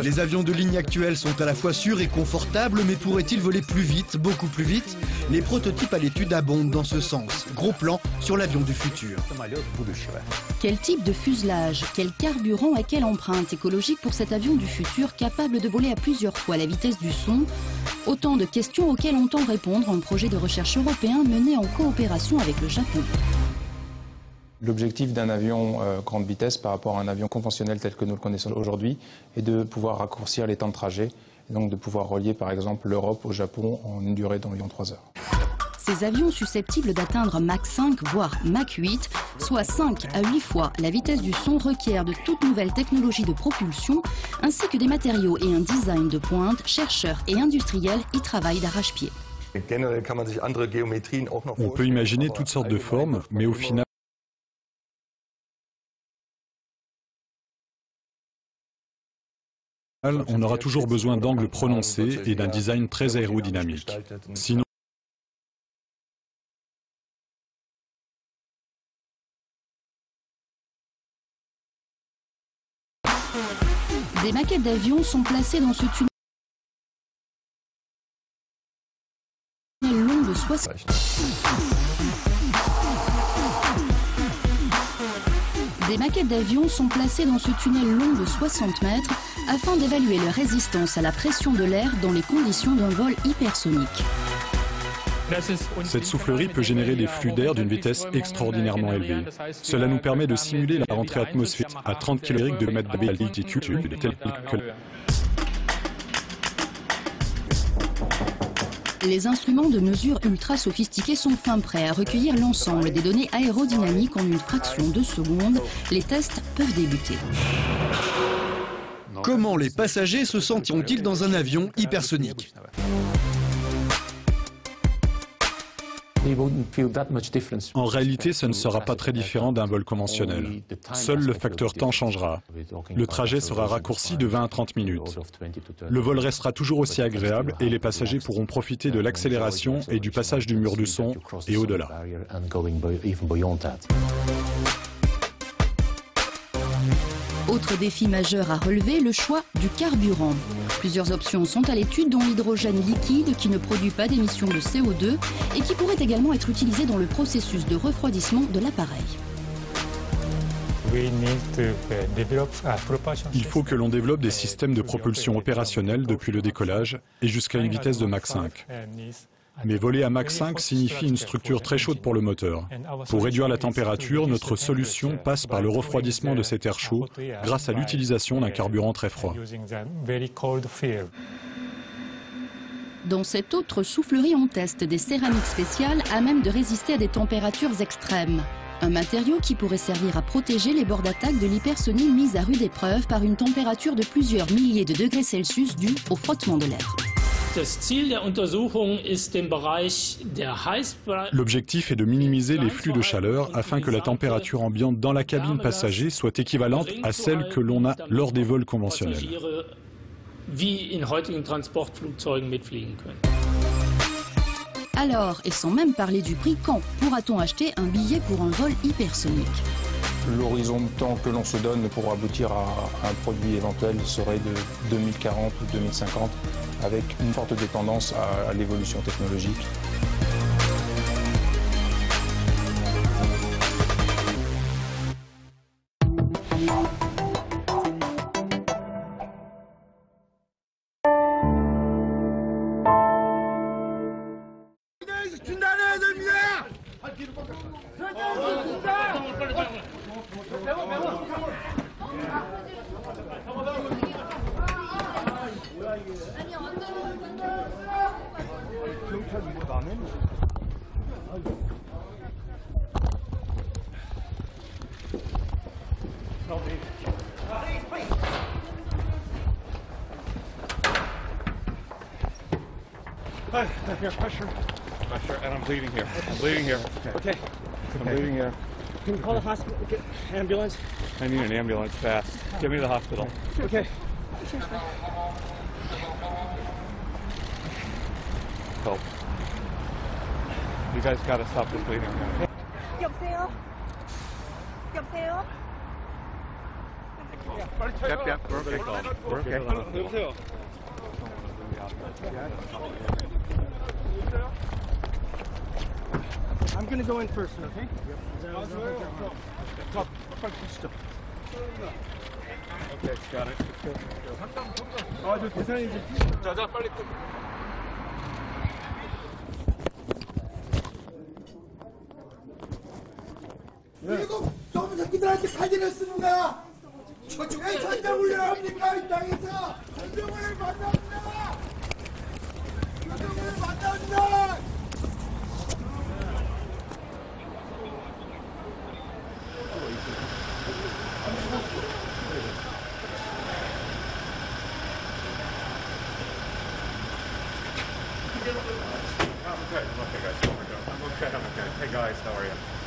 Les avions de ligne actuels sont à la fois sûrs et confortables, mais pourraient-ils voler plus vite, beaucoup plus vite? Les prototypes à l'étude abondent dans ce sens. Gros plan sur l'avion du futur. Quel type de fuselage, quel carburant et quelle empreinte écologique pour cet avion du futur capable de voler à plusieurs fois la vitesse du son? Autant de questions auxquelles on entend répondre un projet de recherche européen mené en coopération avec le Japon. L'objectif d'un avion grande vitesse par rapport à un avion conventionnel tel que nous le connaissons aujourd'hui est de pouvoir raccourcir les temps de trajet, et donc de pouvoir relier par exemple l'Europe au Japon en une durée d'environ 3 heures. Ces avions susceptibles d'atteindre Mach 5 voire Mach 8, soit 5 à 8 fois la vitesse du son, requièrent de toute nouvelle technologie de propulsion ainsi que des matériaux et un design de pointe. Chercheurs et industriels y travaillent d'arrache-pied. On peut imaginer toutes sortes de formes, mais au final, on aura toujours besoin d'angles prononcés et d'un design très aérodynamique. Sinon, des maquettes d'avions sont placées dans ce tunnel long de 60 Des maquettes d'avions sont placées dans ce tunnel long de 60 mètres afin d'évaluer leur résistance à la pression de l'air dans les conditions d'un vol hypersonique. cette soufflerie peut générer des flux d'air d'une vitesse extraordinairement élevée. Cela nous permet de simuler la rentrée atmosphérique à 30 km de mètres d'altitude, telle que... Les instruments de mesure ultra sophistiqués sont fin prêts à recueillir l'ensemble des données aérodynamiques en une fraction de seconde. Les tests peuvent débuter. Comment les passagers se sentiront-ils dans un avion hypersonique? En réalité, ce ne sera pas très différent d'un vol conventionnel. Seul le facteur temps changera. Le trajet sera raccourci de 20 à 30 minutes. Le vol restera toujours aussi agréable et les passagers pourront profiter de l'accélération et du passage du mur de son et au-delà. Autre défi majeur à relever, le choix du carburant. Plusieurs options sont à l'étude, dont l'hydrogène liquide qui ne produit pas d'émissions de CO2 et qui pourrait également être utilisé dans le processus de refroidissement de l'appareil. Il faut que l'on développe des systèmes de propulsion opérationnels depuis le décollage et jusqu'à une vitesse de Mach 5. Mais voler à Mach 5 signifie une structure très chaude pour le moteur. Pour réduire la température, notre solution passe par le refroidissement de cet air chaud grâce à l'utilisation d'un carburant très froid. Dans cette autre soufflerie, on teste des céramiques spéciales à même de résister à des températures extrêmes. Un matériau qui pourrait servir à protéger les bords d'attaque de l'hypersonie mise à rude épreuve par une température de plusieurs milliers de degrés Celsius due au frottement de l'air. L'objectif est de minimiser les flux de chaleur afin que la température ambiante dans la cabine passager soit équivalente à celle que l'on a lors des vols conventionnels. Alors, et sans même parler du prix, quand pourra-t-on acheter un billet pour un vol hypersonique? L'horizon de temps que l'on se donne pour aboutir à un produit éventuel serait de 2040 ou 2050, avec une forte dépendance à l'évolution technologique. Pressure, and I'm bleeding here. I'm bleeding here. Okay. I'm bleeding here. Can you call the hospital? Get ambulance? I need an ambulance fast. Get me to the hospital. Okay. Help. You guys gotta stop this bleeding. 여보세요? 여보세요? Yep, yep, we're okay. We're okay. I'm gonna go in first, okay? Okay, got it. 저 계산이 이제. 자, 빨리. 미국 놈 새끼들한테 칼질을 쓰는 거야. 왜 전쟁훈련을 합니까? 이 땅에서 전쟁훈련을 만납니다. 전쟁훈련을 만납니다. I'm okay, guys. I'm okay. Hey, guys, how are you?